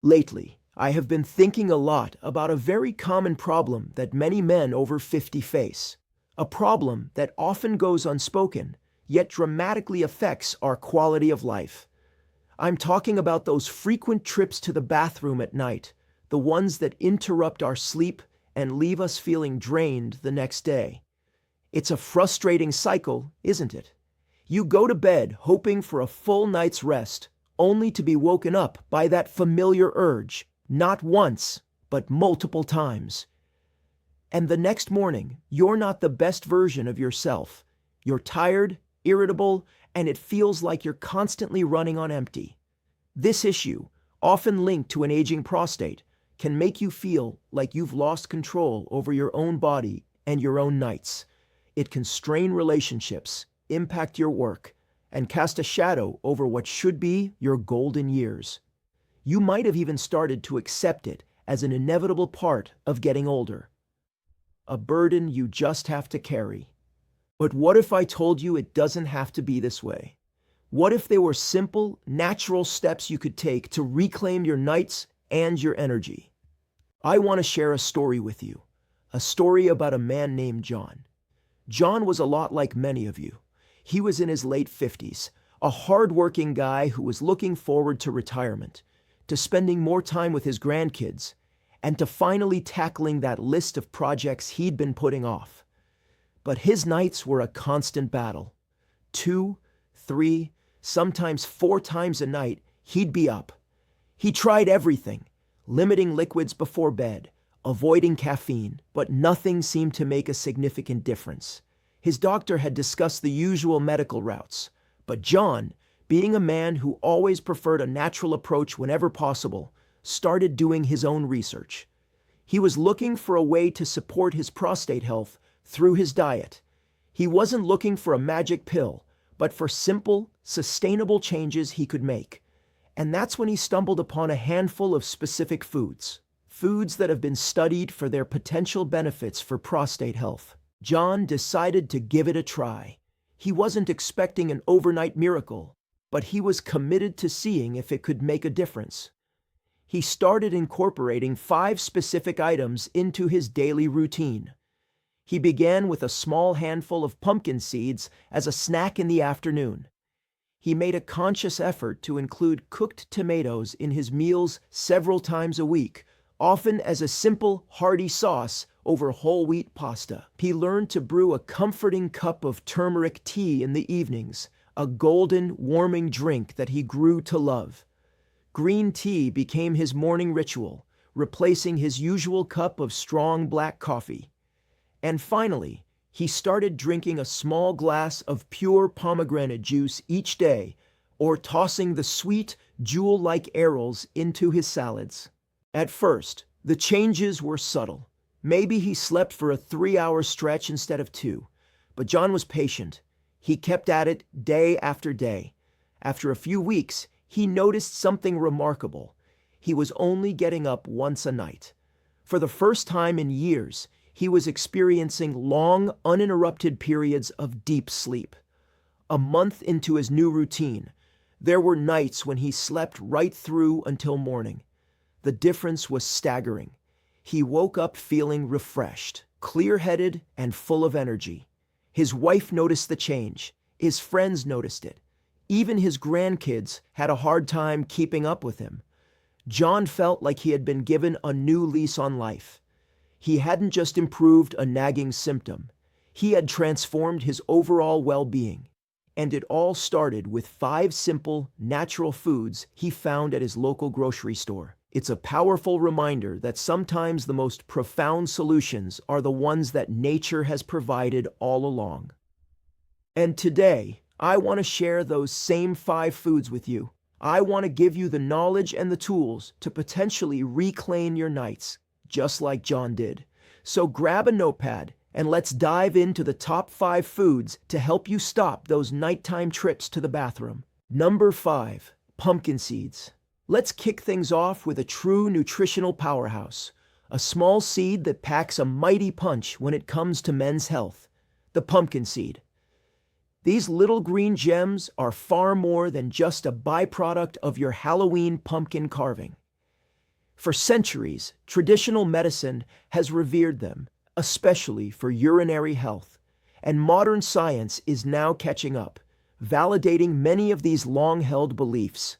Lately, I have been thinking a lot about a very common problem that many men over 50 face. A problem that often goes unspoken, yet dramatically affects our quality of life. I'm talking about those frequent trips to the bathroom at night, the ones that interrupt our sleep and leave us feeling drained the next day. It's a frustrating cycle, isn't it? You go to bed hoping for a full night's rest, only to be woken up by that familiar urge, not once, but multiple times. And the next morning, you're not the best version of yourself. You're tired, irritable, and it feels like you're constantly running on empty. This issue, often linked to an aging prostate, can make you feel like you've lost control over your own body and your own nights. It can strain relationships, impact your work, and cast a shadow over what should be your golden years. You might have even started to accept it as an inevitable part of getting older. A burden you just have to carry. But what if I told you it doesn't have to be this way? What if there were simple, natural steps you could take to reclaim your nights and your energy? I want to share a story with you. A story about a man named John. John was a lot like many of you. He was in his late 50s, a hard-working guy who was looking forward to retirement, to spending more time with his grandkids, and to finally tackling that list of projects he'd been putting off. But his nights were a constant battle. 2, 3, sometimes 4 times a night, he'd be up. He tried everything, limiting liquids before bed, avoiding caffeine, but nothing seemed to make a significant difference. His doctor had discussed the usual medical routes, but John, being a man who always preferred a natural approach whenever possible, started doing his own research. He was looking for a way to support his prostate health through his diet. He wasn't looking for a magic pill, but for simple, sustainable changes he could make. And that's when he stumbled upon a handful of specific foods. Foods that have been studied for their potential benefits for prostate health. John decided to give it a try. He wasn't expecting an overnight miracle, but he was committed to seeing if it could make a difference. He started incorporating 5 specific items into his daily routine. He began with a small handful of pumpkin seeds as a snack in the afternoon. He made a conscious effort to include cooked tomatoes in his meals several times a week, often as a simple, hearty sauce over whole wheat pasta. He learned to brew a comforting cup of turmeric tea in the evenings, a golden, warming drink that he grew to love. Green tea became his morning ritual, replacing his usual cup of strong black coffee. And finally, he started drinking a small glass of pure pomegranate juice each day, or tossing the sweet, jewel-like arils into his salads. At first, the changes were subtle. Maybe he slept for a 3-hour stretch instead of 2, but John was patient. He kept at it day after day. After a few weeks, he noticed something remarkable. He was only getting up once a night. For the first time in years, he was experiencing long, uninterrupted periods of deep sleep. A month into his new routine, there were nights when he slept right through until morning. The difference was staggering. He woke up feeling refreshed, clear-headed, and full of energy. His wife noticed the change. His friends noticed it. Even his grandkids had a hard time keeping up with him. John felt like he had been given a new lease on life. He hadn't just improved a nagging symptom. He had transformed his overall well-being. And it all started with 5 simple, natural foods he found at his local grocery store. It's a powerful reminder that sometimes the most profound solutions are the ones that nature has provided all along. And today, I want to share those same 5 foods with you. I want to give you the knowledge and the tools to potentially reclaim your nights, just like John did. So grab a notepad and let's dive into the top 5 foods to help you stop those nighttime trips to the bathroom. Number 5, pumpkin seeds. Let's kick things off with a true nutritional powerhouse, a small seed that packs a mighty punch when it comes to men's health, the pumpkin seed. These little green gems are far more than just a byproduct of your Halloween pumpkin carving. For centuries, traditional medicine has revered them, especially for urinary health, and modern science is now catching up, validating many of these long-held beliefs.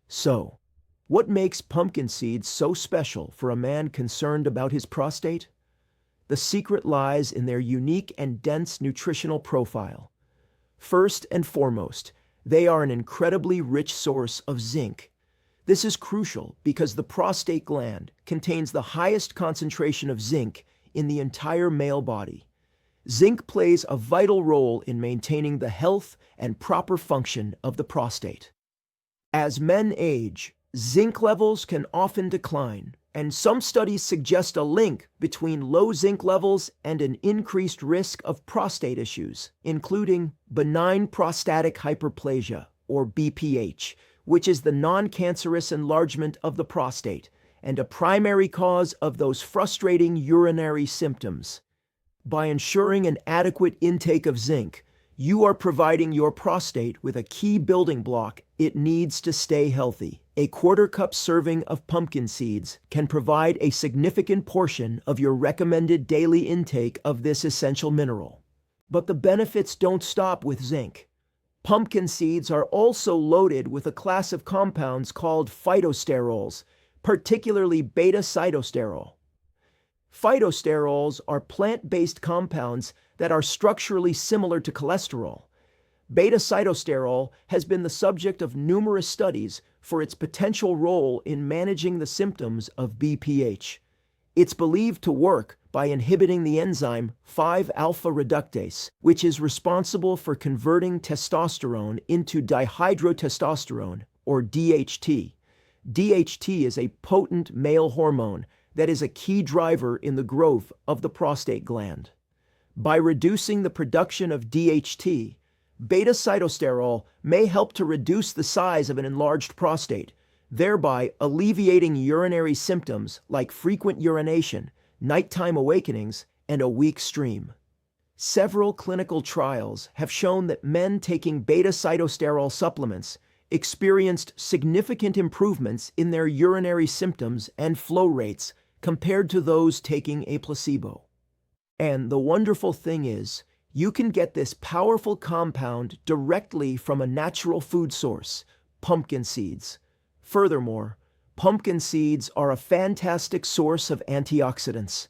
So, what makes pumpkin seeds so special for a man concerned about his prostate? The secret lies in their unique and dense nutritional profile. First and foremost, they are an incredibly rich source of zinc. This is crucial because the prostate gland contains the highest concentration of zinc in the entire male body. Zinc plays a vital role in maintaining the health and proper function of the prostate. As men age, zinc levels can often decline, and some studies suggest a link between low zinc levels and an increased risk of prostate issues, including benign prostatic hyperplasia, or BPH, which is the non-cancerous enlargement of the prostate and a primary cause of those frustrating urinary symptoms. By ensuring an adequate intake of zinc, you are providing your prostate with a key building block it needs to stay healthy. A quarter-cup serving of pumpkin seeds can provide a significant portion of your recommended daily intake of this essential mineral. But the benefits don't stop with zinc. Pumpkin seeds are also loaded with a class of compounds called phytosterols, particularly beta-cytosterol. Phytosterols are plant-based compounds that are structurally similar to cholesterol. Beta-cytosterol has been the subject of numerous studies for its potential role in managing the symptoms of BPH. It's believed to work by inhibiting the enzyme 5-alpha reductase, which is responsible for converting testosterone into dihydrotestosterone, or DHT. DHT is a potent male hormone that is a key driver in the growth of the prostate gland. By reducing the production of DHT, beta-cytosterol may help to reduce the size of an enlarged prostate, thereby alleviating urinary symptoms like frequent urination, nighttime awakenings, and a weak stream. Several clinical trials have shown that men taking beta-cytosterol supplements experienced significant improvements in their urinary symptoms and flow rates compared to those taking a placebo. And the wonderful thing is, you can get this powerful compound directly from a natural food source, pumpkin seeds. Furthermore, pumpkin seeds are a fantastic source of antioxidants.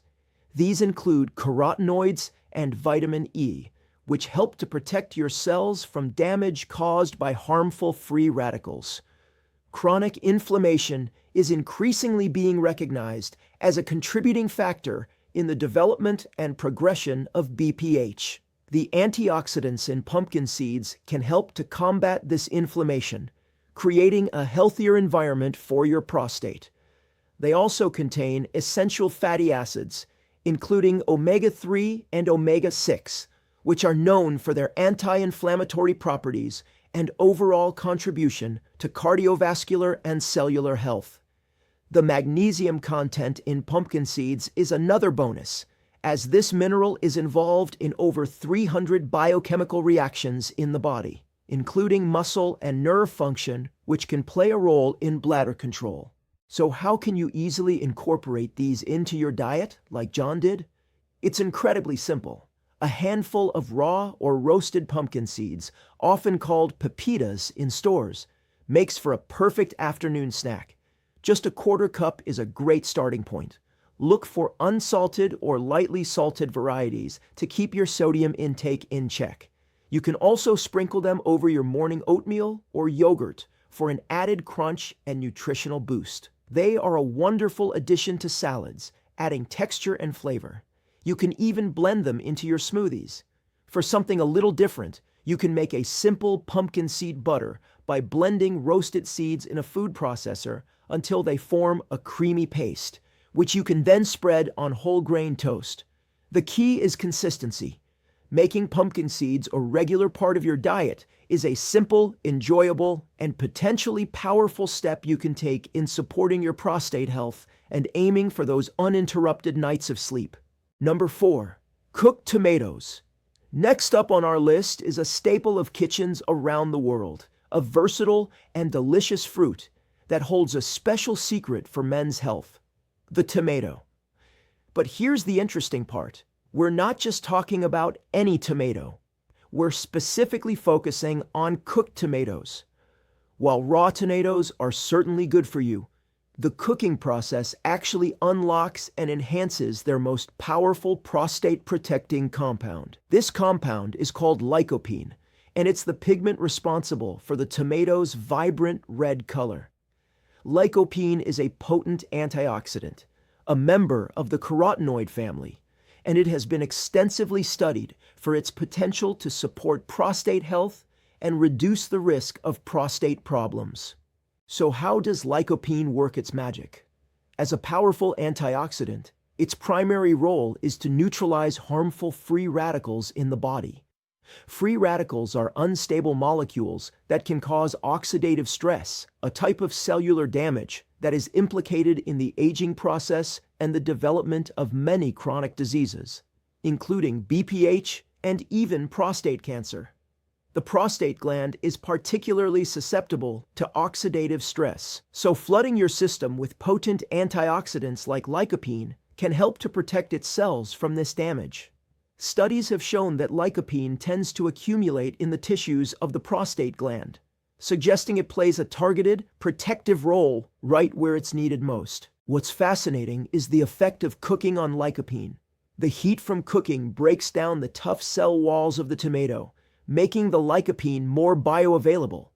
These include carotenoids and vitamin E, which help to protect your cells from damage caused by harmful free radicals. Chronic inflammation is increasingly being recognized as a contributing factor in the development and progression of BPH. The antioxidants in pumpkin seeds can help to combat this inflammation, creating a healthier environment for your prostate. They also contain essential fatty acids, including omega-3 and omega-6, which are known for their anti-inflammatory properties and overall contribution to cardiovascular and cellular health. The magnesium content in pumpkin seeds is another bonus, as this mineral is involved in over 300 biochemical reactions in the body, including muscle and nerve function, which can play a role in bladder control. So how can you easily incorporate these into your diet, like John did? It's incredibly simple. A handful of raw or roasted pumpkin seeds, often called pepitas in stores, makes for a perfect afternoon snack. Just a quarter cup is a great starting point. Look for unsalted or lightly salted varieties to keep your sodium intake in check. You can also sprinkle them over your morning oatmeal or yogurt for an added crunch and nutritional boost. They are a wonderful addition to salads, adding texture and flavor. You can even blend them into your smoothies. For something a little different, you can make a simple pumpkin seed butter by blending roasted seeds in a food processor until they form a creamy paste, which you can then spread on whole grain toast. The key is consistency. Making pumpkin seeds a regular part of your diet is a simple, enjoyable, and potentially powerful step you can take in supporting your prostate health and aiming for those uninterrupted nights of sleep. Number 4, cooked tomatoes. Next up on our list is a staple of kitchens around the world, a versatile and delicious fruit that holds a special secret for men's health: the tomato. But here's the interesting part. We're not just talking about any tomato. We're specifically focusing on cooked tomatoes. While raw tomatoes are certainly good for you, the cooking process actually unlocks and enhances their most powerful prostate-protecting compound. This compound is called lycopene, and it's the pigment responsible for the tomato's vibrant red color. Lycopene is a potent antioxidant, a member of the carotenoid family, and it has been extensively studied for its potential to support prostate health and reduce the risk of prostate problems. So how does lycopene work its magic? As a powerful antioxidant, its primary role is to neutralize harmful free radicals in the body. Free radicals are unstable molecules that can cause oxidative stress, a type of cellular damage that is implicated in the aging process and the development of many chronic diseases, including BPH and even prostate cancer. The prostate gland is particularly susceptible to oxidative stress, so flooding your system with potent antioxidants like lycopene can help to protect its cells from this damage. Studies have shown that lycopene tends to accumulate in the tissues of the prostate gland, suggesting it plays a targeted, protective role right where it's needed most. What's fascinating is the effect of cooking on lycopene. The heat from cooking breaks down the tough cell walls of the tomato, making the lycopene more bioavailable.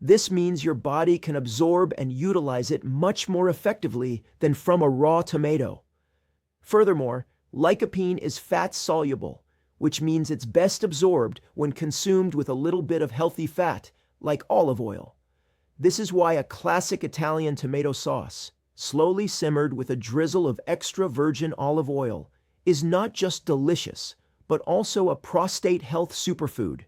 This means your body can absorb and utilize it much more effectively than from a raw tomato. Furthermore, lycopene is fat-soluble, which means it's best absorbed when consumed with a little bit of healthy fat, like olive oil. This is why a classic Italian tomato sauce, slowly simmered with a drizzle of extra virgin olive oil, is not just delicious, but also a prostate health superfood.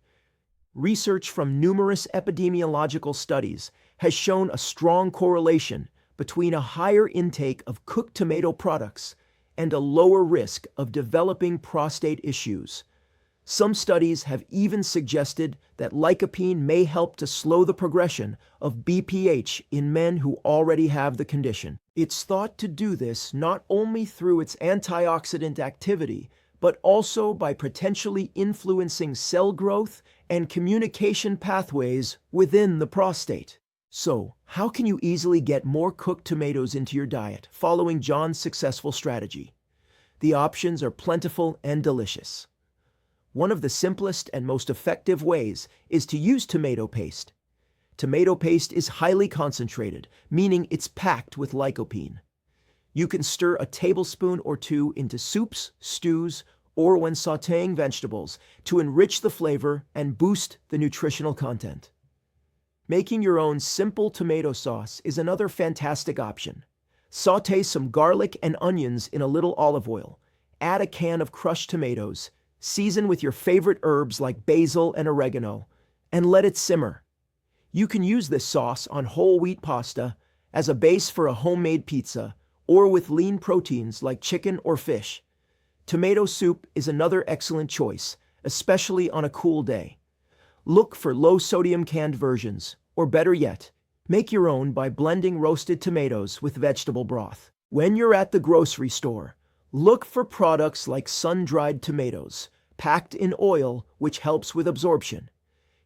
Research from numerous epidemiological studies has shown a strong correlation between a higher intake of cooked tomato products and a lower risk of developing prostate issues. Some studies have even suggested that lycopene may help to slow the progression of BPH in men who already have the condition. It's thought to do this not only through its antioxidant activity, but also by potentially influencing cell growth and communication pathways within the prostate. So, how can you easily get more cooked tomatoes into your diet following John's successful strategy? The options are plentiful and delicious. One of the simplest and most effective ways is to use tomato paste. Tomato paste is highly concentrated, meaning it's packed with lycopene. You can stir a tablespoon or two into soups, stews, or when sautéing vegetables to enrich the flavor and boost the nutritional content. Making your own simple tomato sauce is another fantastic option. Sauté some garlic and onions in a little olive oil. Add a can of crushed tomatoes, season with your favorite herbs like basil and oregano, and let it simmer. You can use this sauce on whole wheat pasta, as a base for a homemade pizza, or with lean proteins like chicken or fish. Tomato soup is another excellent choice, especially on a cool day. Look for low-sodium canned versions, or better yet, make your own by blending roasted tomatoes with vegetable broth. When you're at the grocery store, look for products like sun-dried tomatoes, packed in oil, which helps with absorption,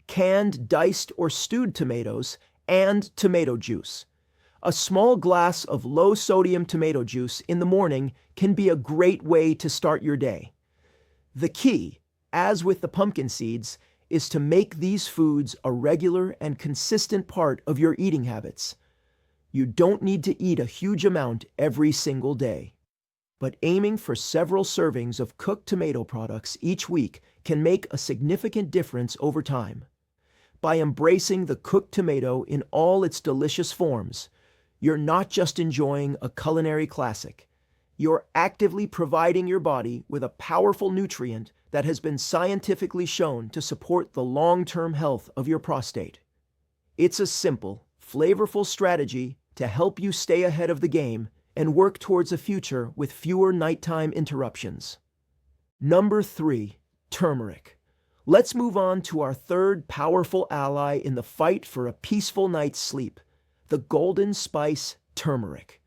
canned, diced, or stewed tomatoes, and tomato juice. A small glass of low-sodium tomato juice in the morning can be a great way to start your day. The key, as with the pumpkin seeds, is to make these foods a regular and consistent part of your eating habits. You don't need to eat a huge amount every single day, but aiming for several servings of cooked tomato products each week can make a significant difference over time. By embracing the cooked tomato in all its delicious forms, you're not just enjoying a culinary classic. You're actively providing your body with a powerful nutrient that has been scientifically shown to support the long-term health of your prostate. It's a simple, flavorful strategy to help you stay ahead of the game and work towards a future with fewer nighttime interruptions. Number 3, turmeric. Let's move on to our third powerful ally in the fight for a peaceful night's sleep: the golden spice turmeric.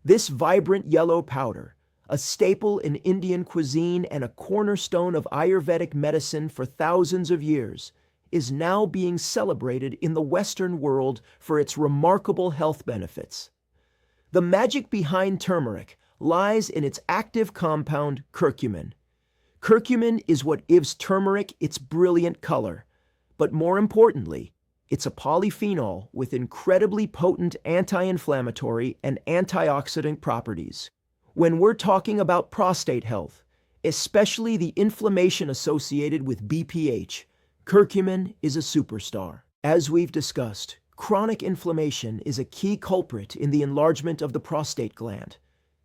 This vibrant yellow powder, a staple in Indian cuisine and a cornerstone of Ayurvedic medicine for thousands of years, is now being celebrated in the Western world for its remarkable health benefits. The magic behind turmeric lies in its active compound, curcumin. Curcumin is what gives turmeric its brilliant color, but more importantly, it's a polyphenol with incredibly potent anti-inflammatory and antioxidant properties. When we're talking about prostate health, especially the inflammation associated with BPH, curcumin is a superstar. As we've discussed, chronic inflammation is a key culprit in the enlargement of the prostate gland.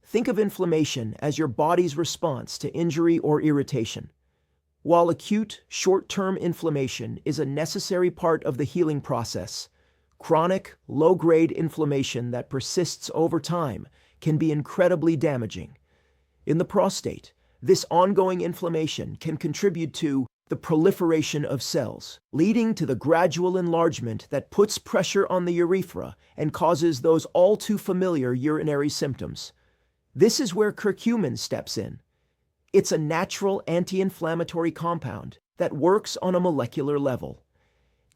Think of inflammation as your body's response to injury or irritation. While acute, short-term inflammation is a necessary part of the healing process, chronic, low-grade inflammation that persists over time can be incredibly damaging. In the prostate, this ongoing inflammation can contribute to the proliferation of cells, leading to the gradual enlargement that puts pressure on the urethra and causes those all-too-familiar urinary symptoms. This is where curcumin steps in. It's a natural anti-inflammatory compound that works on a molecular level.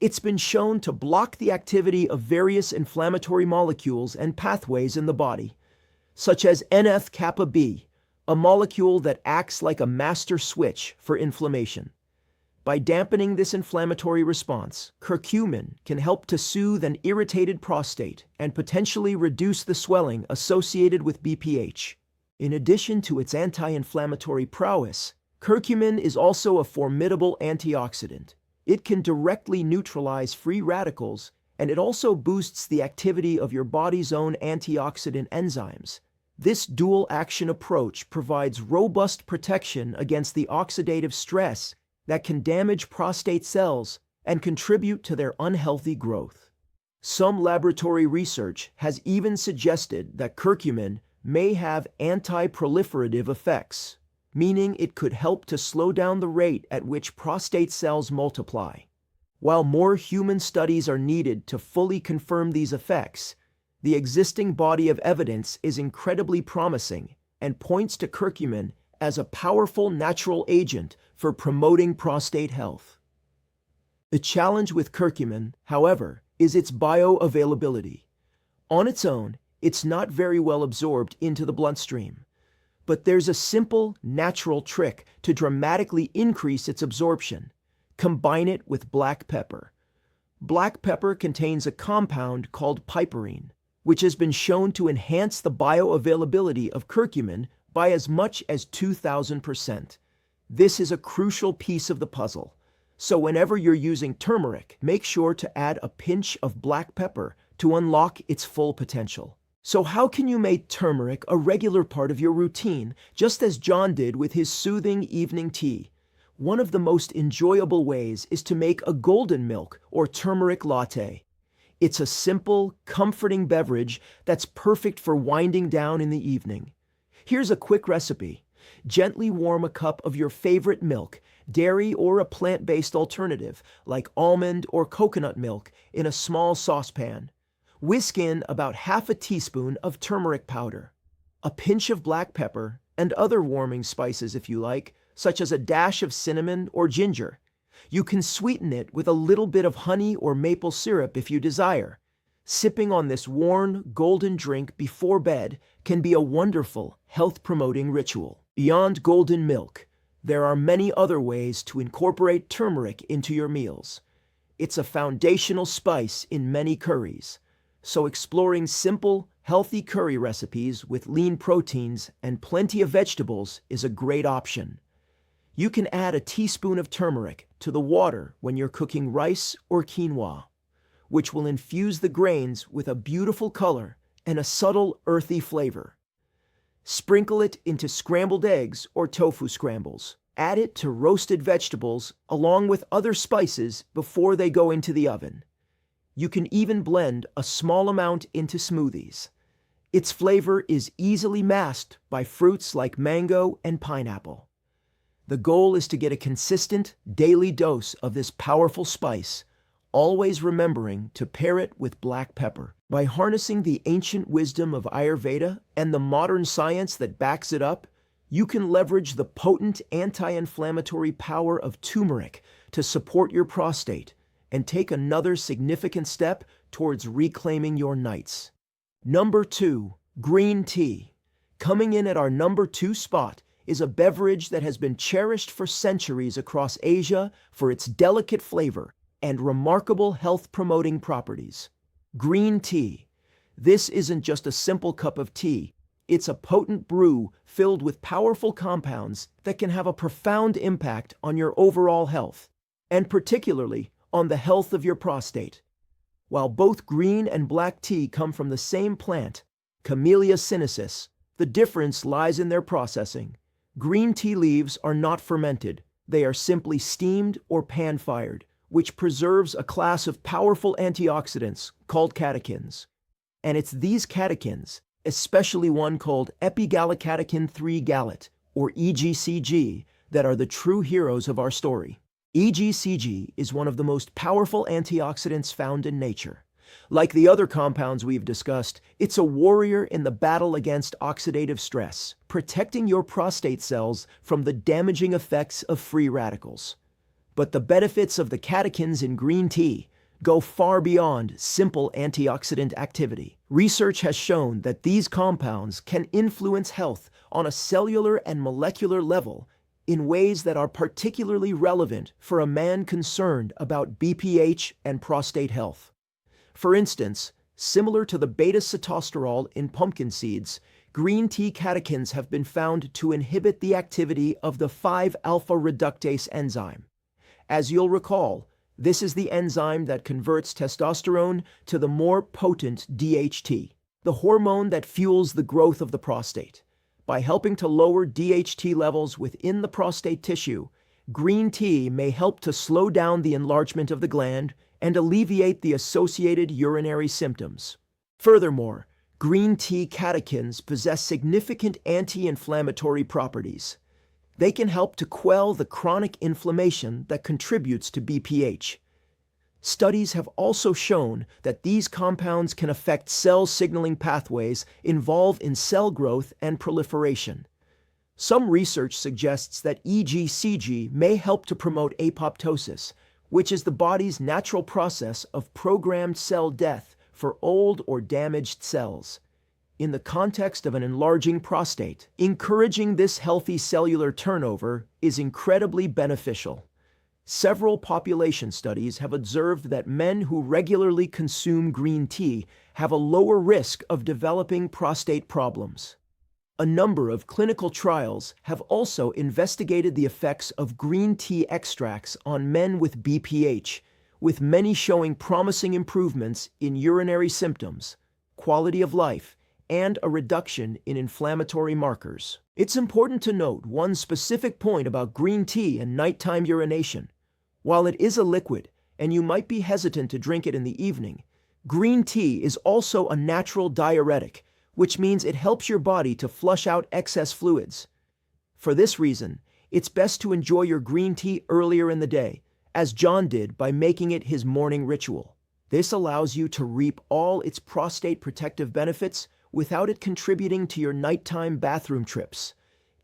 It's been shown to block the activity of various inflammatory molecules and pathways in the body, such as NF-kappa B, a molecule that acts like a master switch for inflammation. By dampening this inflammatory response, curcumin can help to soothe an irritated prostate and potentially reduce the swelling associated with BPH. In addition to its anti-inflammatory prowess, curcumin is also a formidable antioxidant. It can directly neutralize free radicals, and it also boosts the activity of your body's own antioxidant enzymes. This dual-action approach provides robust protection against the oxidative stress that can damage prostate cells and contribute to their unhealthy growth. Some laboratory research has even suggested that curcumin may have anti-proliferative effects, meaning it could help to slow down the rate at which prostate cells multiply. While more human studies are needed to fully confirm these effects, the existing body of evidence is incredibly promising and points to curcumin as a powerful natural agent for promoting prostate health. The challenge with curcumin, however, is its bioavailability. On its own, it's not very well absorbed into the bloodstream. But there's a simple, natural trick to dramatically increase its absorption. Combine it with black pepper. Black pepper contains a compound called piperine, which has been shown to enhance the bioavailability of curcumin by as much as 2,000%. This is a crucial piece of the puzzle. So whenever you're using turmeric, make sure to add a pinch of black pepper to unlock its full potential. So how can you make turmeric a regular part of your routine, just as John did with his soothing evening tea? One of the most enjoyable ways is to make a golden milk or turmeric latte. It's a simple, comforting beverage that's perfect for winding down in the evening. Here's a quick recipe. Gently warm a cup of your favorite milk, dairy or a plant-based alternative like almond or coconut milk in a small saucepan. Whisk in about half a teaspoon of turmeric powder, a pinch of black pepper, and other warming spices if you like, such as a dash of cinnamon or ginger. You can sweeten it with a little bit of honey or maple syrup if you desire. Sipping on this warm, golden drink before bed can be a wonderful, health-promoting ritual. Beyond golden milk, there are many other ways to incorporate turmeric into your meals. It's a foundational spice in many curries. So exploring simple, healthy curry recipes with lean proteins and plenty of vegetables is a great option. You can add a teaspoon of turmeric to the water when you're cooking rice or quinoa, which will infuse the grains with a beautiful color and a subtle, earthy flavor. Sprinkle it into scrambled eggs or tofu scrambles. Add it to roasted vegetables along with other spices before they go into the oven. You can even blend a small amount into smoothies. Its flavor is easily masked by fruits like mango and pineapple. The goal is to get a consistent, daily dose of this powerful spice, always remembering to pair it with black pepper. By harnessing the ancient wisdom of Ayurveda and the modern science that backs it up, you can leverage the potent anti-inflammatory power of turmeric to support your prostate and take another significant step towards reclaiming your nights. Number 2, green tea. Coming in at our number 2 spot is a beverage that has been cherished for centuries across Asia for its delicate flavor and remarkable health-promoting properties. Green tea. This isn't just a simple cup of tea. It's a potent brew filled with powerful compounds that can have a profound impact on your overall health, and particularly on the health of your prostate. While both green and black tea come from the same plant, Camellia sinensis, the difference lies in their processing. Green tea leaves are not fermented. They are simply steamed or pan-fired, which preserves a class of powerful antioxidants called catechins. And it's these catechins, especially one called epigallocatechin 3 gallate, or EGCG, that are the true heroes of our story. EGCG is one of the most powerful antioxidants found in nature. Like the other compounds we've discussed, it's a warrior in the battle against oxidative stress, protecting your prostate cells from the damaging effects of free radicals. But the benefits of the catechins in green tea go far beyond simple antioxidant activity. Research has shown that these compounds can influence health on a cellular and molecular level in ways that are particularly relevant for a man concerned about BPH and prostate health. For instance, similar to the beta-sitosterol in pumpkin seeds, green tea catechins have been found to inhibit the activity of the 5-alpha reductase enzyme. As you'll recall, this is the enzyme that converts testosterone to the more potent DHT, the hormone that fuels the growth of the prostate. By helping to lower DHT levels within the prostate tissue, green tea may help to slow down the enlargement of the gland and alleviate the associated urinary symptoms. Furthermore, green tea catechins possess significant anti-inflammatory properties. They can help to quell the chronic inflammation that contributes to BPH. Studies have also shown that these compounds can affect cell signaling pathways involved in cell growth and proliferation. Some research suggests that EGCG may help to promote apoptosis, which is the body's natural process of programmed cell death for old or damaged cells. In the context of an enlarging prostate, encouraging this healthy cellular turnover is incredibly beneficial. Several population studies have observed that men who regularly consume green tea have a lower risk of developing prostate problems. A number of clinical trials have also investigated the effects of green tea extracts on men with BPH, with many showing promising improvements in urinary symptoms, quality of life, and a reduction in inflammatory markers. It's important to note one specific point about green tea and nighttime urination. While it is a liquid, and you might be hesitant to drink it in the evening, green tea is also a natural diuretic, which means it helps your body to flush out excess fluids. For this reason, it's best to enjoy your green tea earlier in the day, as John did by making it his morning ritual. This allows you to reap all its prostate protective benefits without it contributing to your nighttime bathroom trips.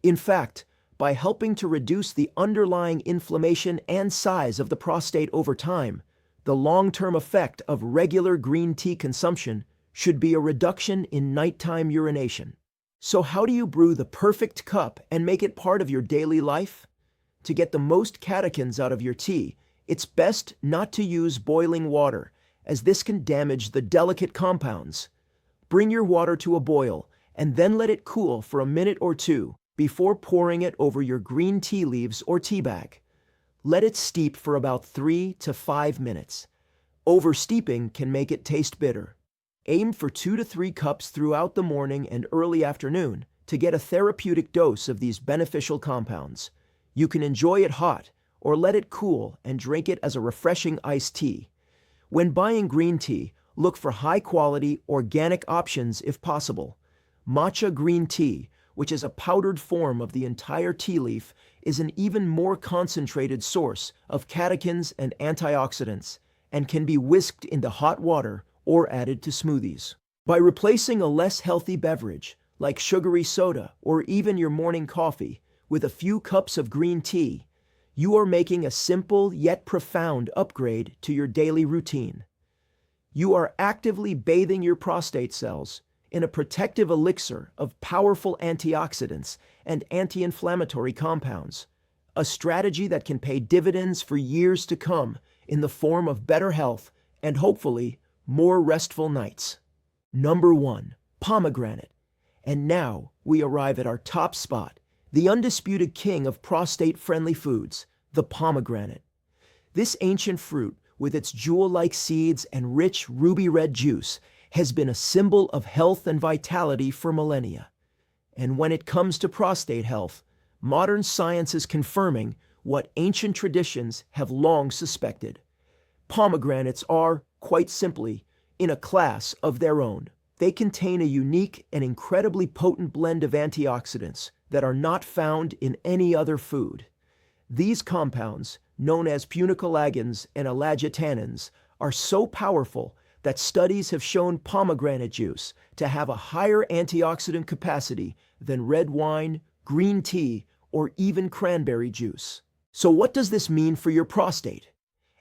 In fact, by helping to reduce the underlying inflammation and size of the prostate over time, the long-term effect of regular green tea consumption should be a reduction in nighttime urination. So how do you brew the perfect cup and make it part of your daily life? To get the most catechins out of your tea, it's best not to use boiling water, as this can damage the delicate compounds. Bring your water to a boil and then let it cool for a minute or two before pouring it over your green tea leaves or tea bag. Let it steep for about 3 to 5 minutes. Oversteeping can make it taste bitter. Aim for 2 to 3 cups throughout the morning and early afternoon to get a therapeutic dose of these beneficial compounds. You can enjoy it hot or let it cool and drink it as a refreshing iced tea. When buying green tea, look for high-quality, organic options if possible. Matcha green tea, which is a powdered form of the entire tea leaf, is an even more concentrated source of catechins and antioxidants, and can be whisked into hot water or added to smoothies. By replacing a less healthy beverage, like sugary soda or even your morning coffee, with a few cups of green tea, you are making a simple yet profound upgrade to your daily routine. You are actively bathing your prostate cells in a protective elixir of powerful antioxidants and anti-inflammatory compounds, a strategy that can pay dividends for years to come in the form of better health and hopefully more restful nights. Number 1. Pomegranate. And now we arrive at our top spot, the undisputed king of prostate-friendly foods, the pomegranate. This ancient fruit, with its jewel-like seeds and rich ruby-red juice, has been a symbol of health and vitality for millennia. And when it comes to prostate health, modern science is confirming what ancient traditions have long suspected. Pomegranates are, quite simply, in a class of their own. They contain a unique and incredibly potent blend of antioxidants that are not found in any other food. These compounds, known as punicalagins and elagitannins, are so powerful that studies have shown pomegranate juice to have a higher antioxidant capacity than red wine, green tea, or even cranberry juice. So what does this mean for your prostate?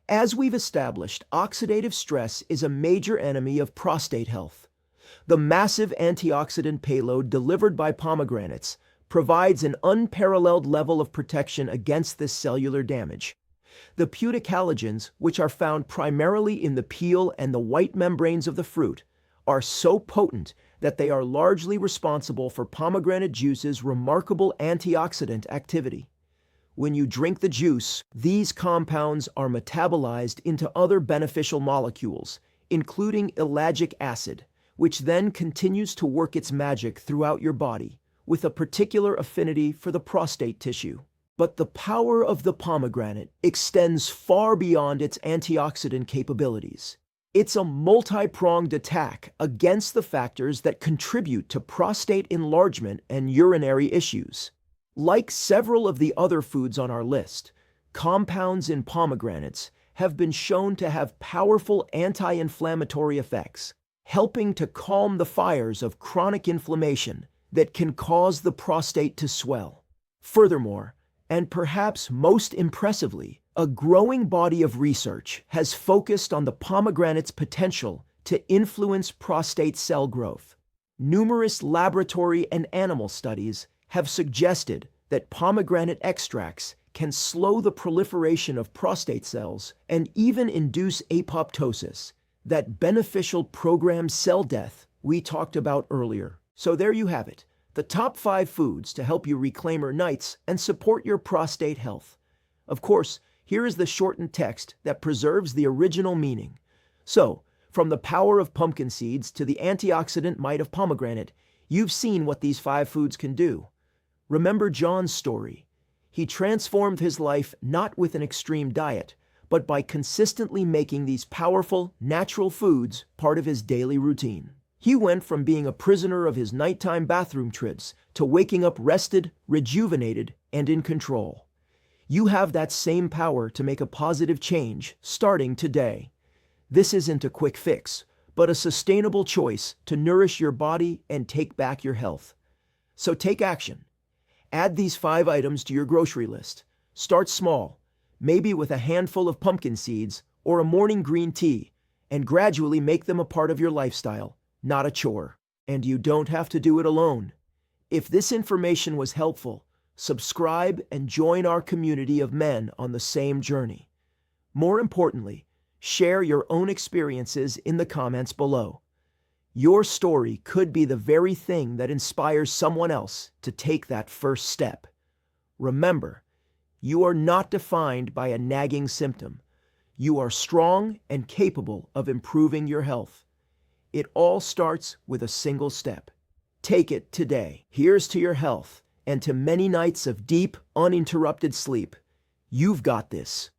As we've established, oxidative stress is a major enemy of prostate health. The massive antioxidant payload delivered by pomegranates provides an unparalleled level of protection against this cellular damage. The punicalagins, which are found primarily in the peel and the white membranes of the fruit, are so potent that they are largely responsible for pomegranate juice's remarkable antioxidant activity. When you drink the juice, these compounds are metabolized into other beneficial molecules, including ellagic acid, which then continues to work its magic throughout your body, with a particular affinity for the prostate tissue. But the power of the pomegranate extends far beyond its antioxidant capabilities. It's a multi-pronged attack against the factors that contribute to prostate enlargement and urinary issues. Like several of the other foods on our list, compounds in pomegranates have been shown to have powerful anti-inflammatory effects, helping to calm the fires of chronic inflammation that can cause the prostate to swell. Furthermore, and perhaps most impressively, a growing body of research has focused on the pomegranate's potential to influence prostate cell growth. Numerous laboratory and animal studies have suggested that pomegranate extracts can slow the proliferation of prostate cells and even induce apoptosis, that beneficial programmed cell death we talked about earlier. So there you have it, the top 5 foods to help you reclaim your nights and support your prostate health. Of course, here is the shortened text that preserves the original meaning. So, from the power of pumpkin seeds to the antioxidant might of pomegranate, you've seen what these 5 foods can do. Remember John's story. He transformed his life not with an extreme diet, but by consistently making these powerful, natural foods part of his daily routine. He went from being a prisoner of his nighttime bathroom trips to waking up rested, rejuvenated, and in control. You have that same power to make a positive change starting today. This isn't a quick fix, but a sustainable choice to nourish your body and take back your health. So take action. Add these 5 items to your grocery list. Start small, maybe with a handful of pumpkin seeds or a morning green tea, and gradually make them a part of your lifestyle, not a chore. And you don't have to do it alone. If this information was helpful, subscribe and join our community of men on the same journey. More importantly, share your own experiences in the comments below. Your story could be the very thing that inspires someone else to take that first step. Remember, you are not defined by a nagging symptom. You are strong and capable of improving your health. It all starts with a single step. Take it today. Here's to your health and to many nights of deep, uninterrupted sleep. You've got this.